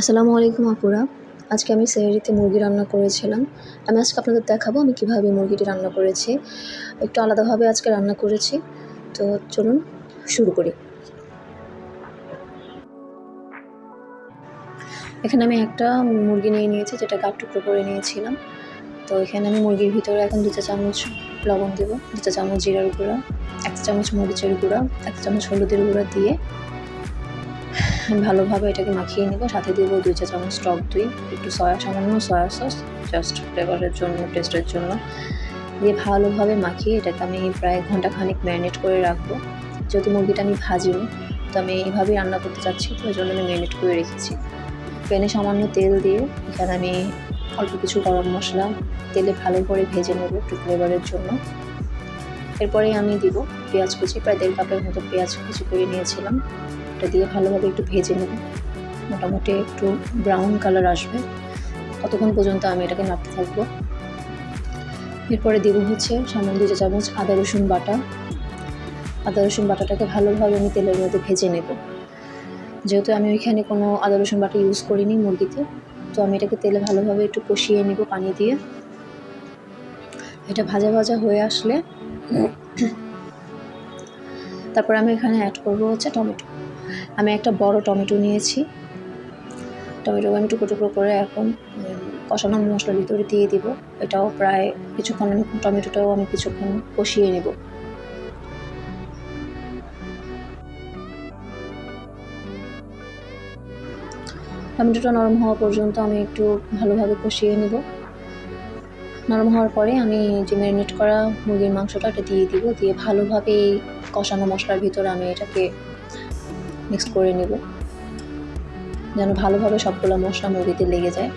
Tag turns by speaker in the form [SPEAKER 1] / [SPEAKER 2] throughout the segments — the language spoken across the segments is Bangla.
[SPEAKER 1] আসসালামু আলাইকুম আপুরা। আজকে আমি সেহরিতে মুরগি রান্না করেছিলাম। আমি আজকে আপনাদের দেখাবো আমি কীভাবে মুরগিটি রান্না করেছি। একটু আলাদাভাবে আজকে রান্না করেছি। তো চলুন শুরু করি। এখানে আমি একটা মুরগি নিয়ে নিয়েছি, যেটা কাট টুকরো করে নিয়েছিলাম। তো এখানে আমি মুরগির ভিতরে এখন 2 চা চামচ লবণ দেবো, 2 চা চামচ জিরার গুঁড়া, 1 চা চামচ মরিচের গুঁড়া, 1 চা চামচ হলুদের গুঁড়া দিয়ে ভালোভাবে এটাকে মাখিয়ে নেব। সাথে দেবো 2 চা চামচ টক দই, একটু সামান্য সয়া সস, জাস্ট ফ্লেভারের জন্য, টেস্টের জন্য দিয়ে ভালোভাবে মাখিয়ে এটাকে আমি প্রায় ঘন্টাখানেক ম্যারিনেট করে রাখবো। যেহেতু মুরগিটা আমি ভাজিনি, তো আমি এইভাবেই রান্না করতে চাচ্ছি, তো ওই জন্য আমি ম্যারিনেট করে রেখেছি। প্যানে সামান্য তেল দিয়ে এখানে আমি অল্প কিছু গরম মশলা তেলে ভালো করে ভেজে নেব একটু ফ্লেভারের জন্য। এরপরে আমি দিব পেঁয়াজ কুচি, প্রায় 1.5 কাপের মতো পেঁয়াজ কুচি করে নিয়েছিলাম। এটা দিয়ে ভালোভাবে একটু ভেজে নেব, মোটামুটি একটু ব্রাউন কালার আসবে, ততক্ষণ পর্যন্ত আমি এটাকে নাড়তে থাকবো। এরপরে দিব হচ্ছে সামান্য 2 চা চামচ আদা রসুন বাটা। আদা রসুন বাটাটাকে ভালোভাবে আমি তেলের মধ্যে ভেজে নেব। যেহেতু আমি ওইখানে কোনো আদা রসুন বাটা ইউজ করিনি মুরগিতে, তো আমি এটাকে তেলে ভালোভাবে একটু কষিয়ে নেব পানি দিয়ে। এটা ভাজা ভাজা হয়ে আসলে তারপর আমি এখানে অ্যাড করব হচ্ছে টমেটো। আমি একটা বড় টমেটো নিয়েছি। টমেটোকে আমি টুকরো টুকরো করে এখন কষানো মশলার ভিতরে দিয়ে দিব। এটাও প্রায় কিছুক্ষণ টমেটোটাও আমি কিছুক্ষণ কষিয়ে নেব। টমেটোটা নরম হওয়া পর্যন্ত আমি একটু ভালোভাবে কষিয়ে নেব। নরম হওয়ার পরে আমি যে ম্যারিনেট করা মুরগির মাংসটা এটা দিয়ে দিব। দিয়ে ভালোভাবে এই কষানো মশলার ভিতরে আমি এটাকে মিক্স করে নেব, যেন ভালোভাবে সবগুলো মশলা মুরগিতে লেগে যায়।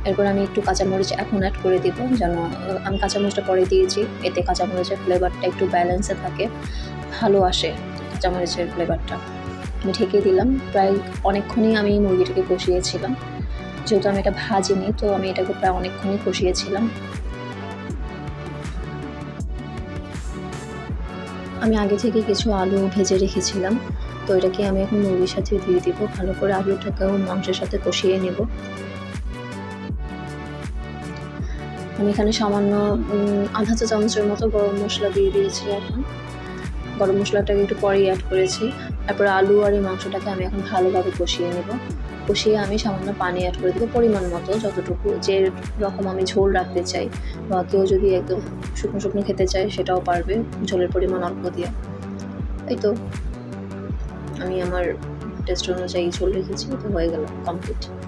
[SPEAKER 1] এরপর আমি একটু কাঁচামরিচ এখন অ্যাড করে দিব, যেন আমি কাঁচামরিচটা পরে দিয়েছি, এতে কাঁচামরিচের ফ্লেভারটা একটু ব্যালেন্সে থাকে, ভালো আসে কাঁচামরিচের ফ্লেভারটা। আমি ঢেকে দিলাম। প্রায় অনেকক্ষণই আমি মুরগিটাকে কষিয়েছিলাম, যেহেতু আমি এটা ভাজিনি, তো আমি এটাকে প্রায় অনেকক্ষণই কষিয়েছিলাম। আমি আগে থেকে কিছু আলু ভেজে রেখেছিলাম, তো এটাকে আমি এখন মুরগির সাথে দিয়ে দিব। ভালো করে আলুটাকেও মাংসের সাথে কষিয়ে নেব। আমি এখানে সামান্য আধা চা চামচের মতো গরম মশলা দিয়ে দিয়েছি। এখন গরম মশলাটাকে একটু পরেই অ্যাড করেছি। তারপরে আলু আর এই মাংসটাকে আমি এখন ভালোভাবে কষিয়ে নেব। কষিয়ে আমি সামান্য পানি অ্যাড করে দেবো পরিমাণ মতো, যতটুকু যে রকম আমি ঝোল রাখতে চাই, বা কেউ যদি একদম শুকনো শুকনো খেতে চায় সেটাও পারবে, ঝোলের পরিমাণ অল্প দিয়ে। এই তো আমি আমার টেস্ট অনুযায়ী ঝোল রেখেছি, তো হয়ে গেল কমপ্লিট।